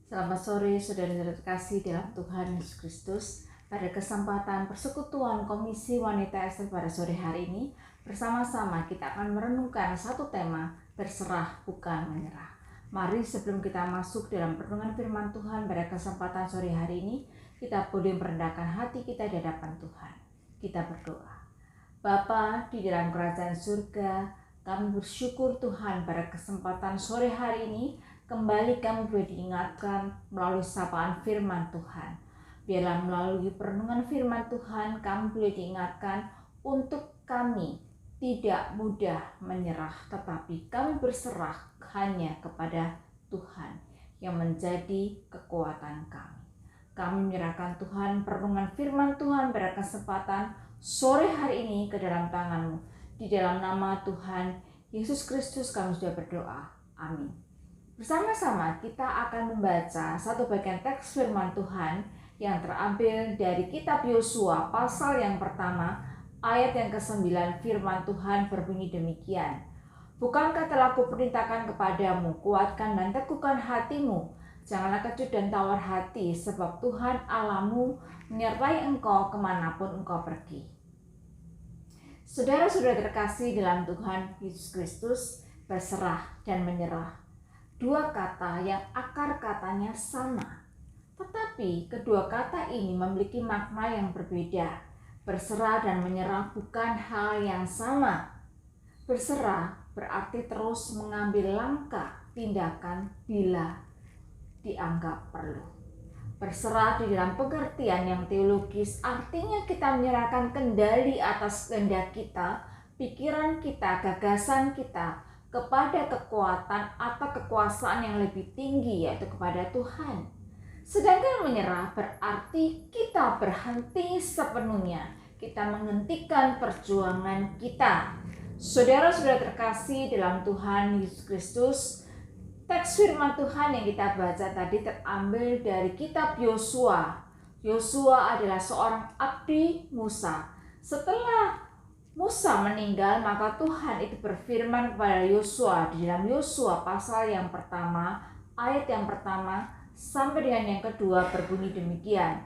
Selamat sore saudara-saudara terkasih dalam Tuhan Yesus Kristus. Pada kesempatan persekutuan Komisi Wanita Ester pada sore hari ini, bersama-sama kita akan merenungkan satu tema, berserah bukan menyerah. Mari sebelum kita masuk dalam perenungan firman Tuhan pada kesempatan sore hari ini, kita boleh merendahkan hati kita di hadapan Tuhan. Kita berdoa. Bapa di dalam kerajaan surga, kami bersyukur Tuhan pada kesempatan sore hari ini kembali kami boleh diingatkan melalui sapaan firman Tuhan. Biarlah melalui perenungan firman Tuhan kami boleh diingatkan untuk kami tidak mudah menyerah, tetapi kami berserah hanya kepada Tuhan yang menjadi kekuatan kami. Kami menyerahkan Tuhan perenungan firman Tuhan pada kesempatan sore hari ini ke dalam tangan-Mu. Di dalam nama Tuhan Yesus Kristus kami sudah berdoa. Amin. Bersama-sama kita akan membaca satu bagian teks firman Tuhan yang terambil dari kitab Yosua pasal yang pertama ayat yang ke-9. Firman Tuhan berbunyi demikian. Bukankah telah kuperintahkan kepadamu, kuatkan dan teguhkan hatimu, janganlah kecut dan tawar hati, sebab Tuhan Allahmu menyertai engkau kemanapun engkau pergi. Saudara-saudara terkasih dalam Tuhan Yesus Kristus, berserah dan menyerah, dua kata yang akar katanya sama, tetapi kedua kata ini memiliki makna yang berbeda. Berserah dan menyerah bukan hal yang sama. Berserah berarti terus mengambil langkah tindakan bila dianggap perlu. Berserah di dalam pengertian yang teologis artinya kita menyerahkan kendali atas kehendak kita, pikiran kita, gagasan kita kepada kekuatan atau kekuasaan yang lebih tinggi, yaitu kepada Tuhan. Sedangkan menyerah berarti kita berhenti sepenuhnya, kita menghentikan perjuangan kita. Saudara-saudara terkasih dalam Tuhan Yesus Kristus, teks firman Tuhan yang kita baca tadi terambil dari kitab Yosua. Yosua adalah seorang abdi Musa. Setelah Musa meninggal, maka Tuhan itu berfirman kepada Yosua di dalam Yosua pasal yang pertama, ayat yang pertama sampai dengan yang kedua berbunyi demikian.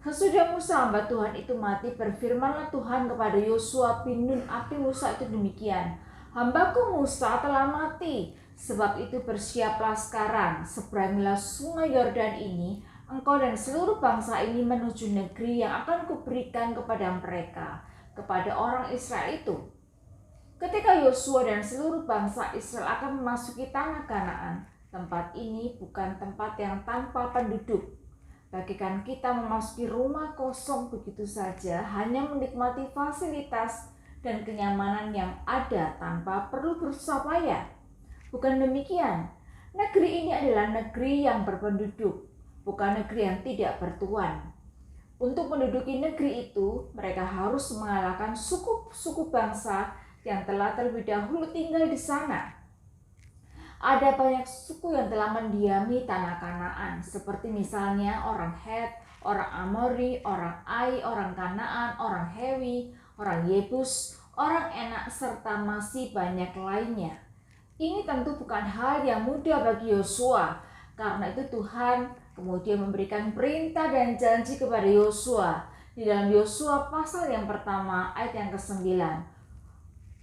Sesudah Musa hamba Tuhan itu mati, berfirmanlah Tuhan kepada Yosua bin Nun abdi Musa itu demikian. Hambaku Musa telah mati, sebab itu bersiaplah sekarang, seberangilah sungai Yordan ini, engkau dan seluruh bangsa ini menuju negeri yang akan kuberikan kepada mereka, kepada orang Israel itu. Ketika Yosua dan seluruh bangsa Israel akan memasuki tanah Kanaan, tempat ini bukan tempat yang tanpa penduduk. Bagikan kita memasuki rumah kosong begitu saja, hanya menikmati fasilitas dan kenyamanan yang ada tanpa perlu bersusah payah. Bukan demikian. Negeri ini adalah negeri yang berpenduduk, bukan negeri yang tidak bertuan. Untuk menduduki negeri itu, mereka harus mengalahkan suku-suku bangsa yang telah terlebih dahulu tinggal di sana. Ada banyak suku yang telah mendiami tanah Kanaan, seperti misalnya orang Het, orang Amori, orang Ai, orang Kanaan, orang Hewi, orang Yebus, orang Enak, serta masih banyak lainnya. Ini tentu bukan hal yang mudah bagi Yosua, karena itu Tuhan kemudian memberikan perintah dan janji kepada Yosua di dalam Yosua pasal yang pertama ayat yang ke-9.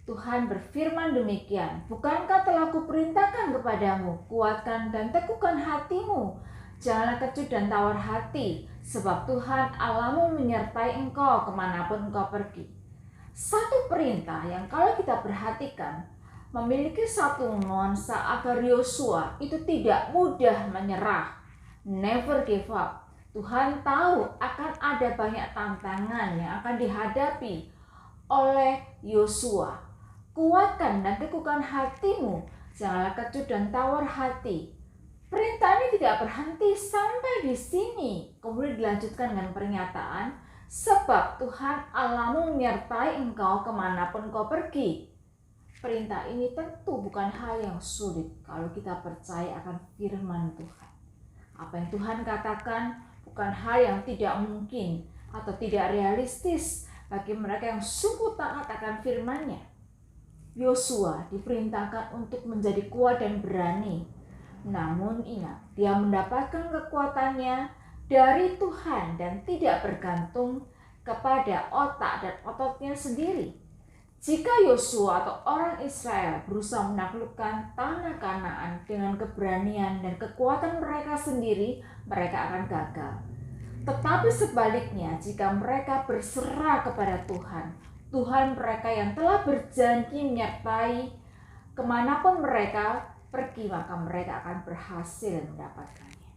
Tuhan berfirman demikian, bukankah telah kuperintahkan kepadamu, kuatkan dan teguhkan hatimu, janganlah kecut dan tawar hati, sebab Tuhan Allahmu menyertai engkau kemanapun engkau pergi. Satu perintah yang kalau kita perhatikan memiliki satu nuansa agar Yosua itu tidak mudah menyerah. Never give up. Tuhan tahu akan ada banyak tantangan yang akan dihadapi oleh Yosua. Kuatkan dan teguhkan hatimu, janganlah kecut dan tawar hati. Perintah ini tidak berhenti sampai di sini. Kemudian dilanjutkan dengan pernyataan, sebab Tuhan Allahmu menyertai engkau kemanapun engkau pergi. Perintah ini tentu bukan hal yang sulit kalau kita percaya akan firman Tuhan. Apa yang Tuhan katakan bukan hal yang tidak mungkin atau tidak realistis bagi mereka yang sungguh taat akan firman-Nya. Yosua diperintahkan untuk menjadi kuat dan berani, Namun ingat, dia mendapatkan kekuatannya dari Tuhan dan tidak bergantung kepada otak dan ototnya sendiri. Jika Yosua atau orang Israel berusaha menaklukkan tanah Kanaan dengan keberanian dan kekuatan mereka sendiri, mereka akan gagal. Tetapi sebaliknya, jika mereka berserah kepada Tuhan, Tuhan mereka yang telah berjanji menyertai kemanapun mereka pergi, maka mereka akan berhasil mendapatkannya.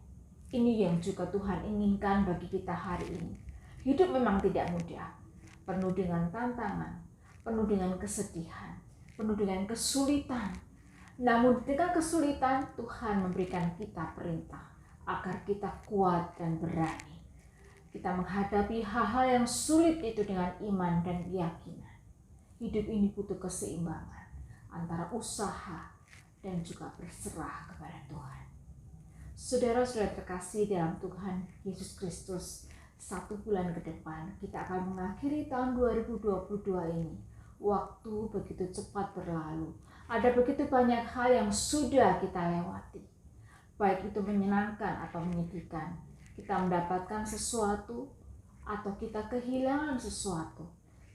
Ini yang juga Tuhan inginkan bagi kita hari ini. Hidup memang tidak mudah, penuh dengan tantangan, penuh dengan kesedihan, penuh dengan kesulitan. Namun dengan kesulitan, Tuhan memberikan kita perintah agar kita kuat dan berani. Kita menghadapi hal-hal yang sulit itu dengan iman dan keyakinan. Hidup ini butuh keseimbangan antara usaha dan juga berserah kepada Tuhan. Saudara-saudara terkasih dalam Tuhan Yesus Kristus, 1 bulan ke depan kita akan mengakhiri tahun 2022 ini. Waktu begitu cepat berlalu. Ada begitu banyak hal yang sudah kita lewati. Baik itu menyenangkan atau menyedihkan. Kita mendapatkan sesuatu atau kita kehilangan sesuatu.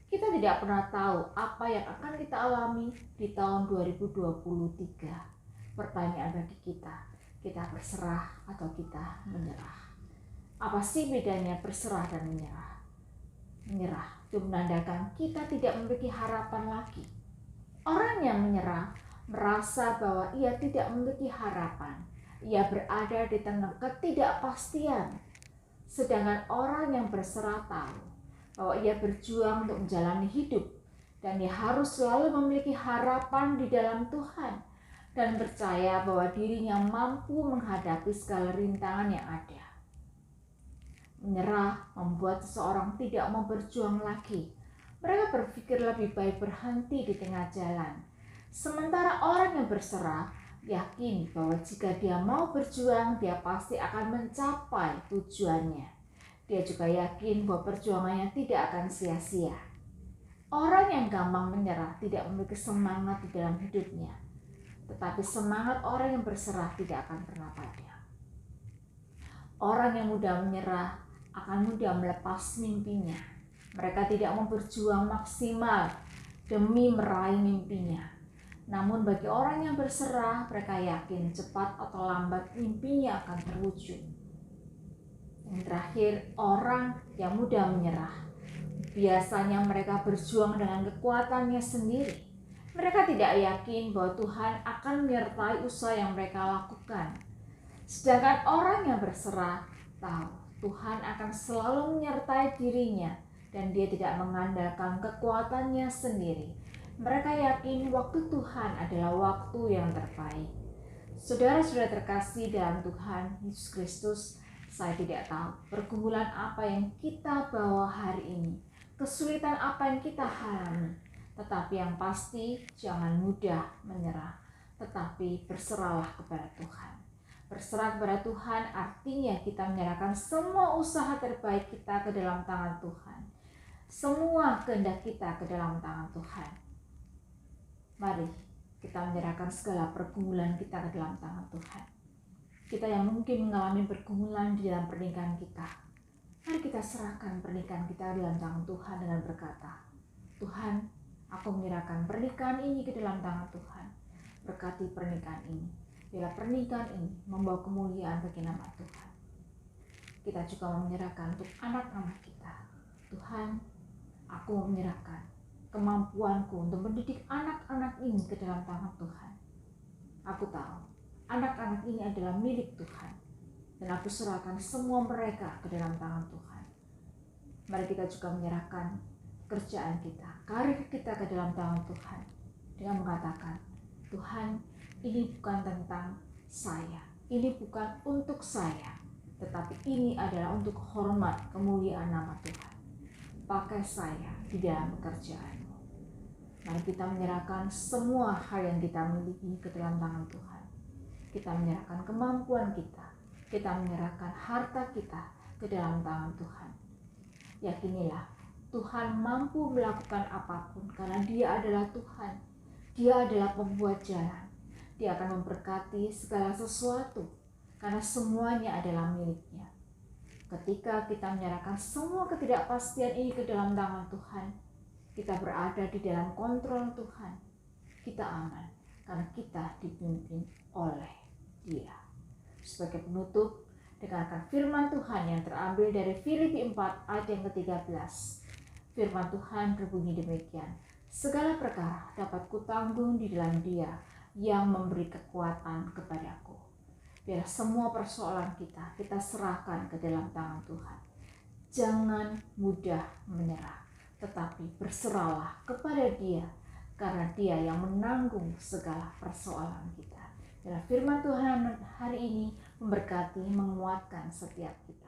Kita tidak pernah tahu apa yang akan kita alami di tahun 2023. Pertanyaan bagi kita berserah atau kita menyerah? Apa sih bedanya berserah dan menyerah? Menyerah itu menandakan kita tidak memiliki harapan lagi. Orang yang menyerah merasa bahwa ia tidak memiliki harapan. Ia berada di tengah ketidakpastian. Sedangkan orang yang berserah tahu bahwa ia berjuang untuk menjalani hidup dan ia harus selalu memiliki harapan di dalam Tuhan dan percaya bahwa dirinya mampu menghadapi segala rintangan yang ada. Menyerah membuat seseorang tidak mau berjuang lagi. Mereka berpikir lebih baik berhenti di tengah jalan. Sementara orang yang berserah yakin bahwa jika dia mau berjuang, dia pasti akan mencapai tujuannya. Dia juga yakin bahwa perjuangannya tidak akan sia-sia. Orang yang gampang menyerah tidak memiliki semangat di dalam hidupnya. Tetapi semangat orang yang berserah tidak akan pernah padam. Orang yang mudah menyerah akan mudah melepas mimpinya. Mereka tidak mau berjuang maksimal demi meraih mimpinya. Namun bagi orang yang berserah, mereka yakin cepat atau lambat mimpinya akan terwujud. Yang terakhir, orang yang mudah menyerah. Biasanya mereka berjuang dengan kekuatannya sendiri. Mereka tidak yakin bahwa Tuhan akan menyertai usaha yang mereka lakukan. Sedangkan orang yang berserah tahu Tuhan akan selalu menyertai dirinya dan dia tidak mengandalkan kekuatannya sendiri. Mereka yakin waktu Tuhan adalah waktu yang terbaik. Saudara-saudara terkasih dalam Tuhan Yesus Kristus, saya tidak tahu pergumulan apa yang kita bawa hari ini, kesulitan apa yang kita alami. Tetapi yang pasti jangan mudah menyerah, tetapi berserahlah kepada Tuhan. Berserah kepada Tuhan artinya kita menyerahkan semua usaha terbaik kita ke dalam tangan Tuhan. Semua kehendak kita ke dalam tangan Tuhan. Mari kita menyerahkan segala pergumulan kita ke dalam tangan Tuhan. Kita yang mungkin mengalami pergumulan di dalam pernikahan kita, mari kita serahkan pernikahan kita di dalam tangan Tuhan dengan berkata, Tuhan, aku menyerahkan pernikahan ini ke dalam tangan Tuhan. Berkati pernikahan ini. Bila pernikahan ini membawa kemuliaan bagi nama Tuhan. Kita juga menyerahkan untuk anak-anak kita. Tuhan, aku menyerahkan kemampuanku untuk mendidik anak-anak ini ke dalam tangan Tuhan. Aku tahu anak-anak ini adalah milik Tuhan dan aku serahkan semua mereka ke dalam tangan Tuhan. Mari kita juga menyerahkan kerjaan kita, karir kita ke dalam tangan Tuhan dengan mengatakan, Tuhan, ini bukan tentang saya, ini bukan untuk saya, tetapi ini adalah untuk hormat kemuliaan nama Tuhan. Pakai saya di dalam pekerjaan. Mari kita menyerahkan semua hal yang kita miliki ke dalam tangan Tuhan. Kita menyerahkan kemampuan kita menyerahkan harta kita ke dalam tangan Tuhan. Yakinilah, Tuhan mampu melakukan apapun karena Dia adalah Tuhan. Dia adalah pembuat jalan. Dia akan memberkati segala sesuatu karena semuanya adalah miliknya. Ketika kita menyerahkan semua ketidakpastian ini ke dalam tangan Tuhan, kita berada di dalam kontrol Tuhan. Kita aman karena kita dipimpin oleh Dia. Sebagai penutup, dengarkan firman Tuhan yang terambil dari Filipi 4 ayat yang ke-13. Firman Tuhan berbunyi demikian. Segala perkara dapat kutanggung di dalam Dia yang memberi kekuatan kepadaku. Biar semua persoalan kita serahkan ke dalam tangan Tuhan. Jangan mudah menyerah, tetapi berserahlah kepada Dia, karena Dia yang menanggung segala persoalan kita. Dalam firman Tuhan hari ini memberkati, menguatkan setiap kita.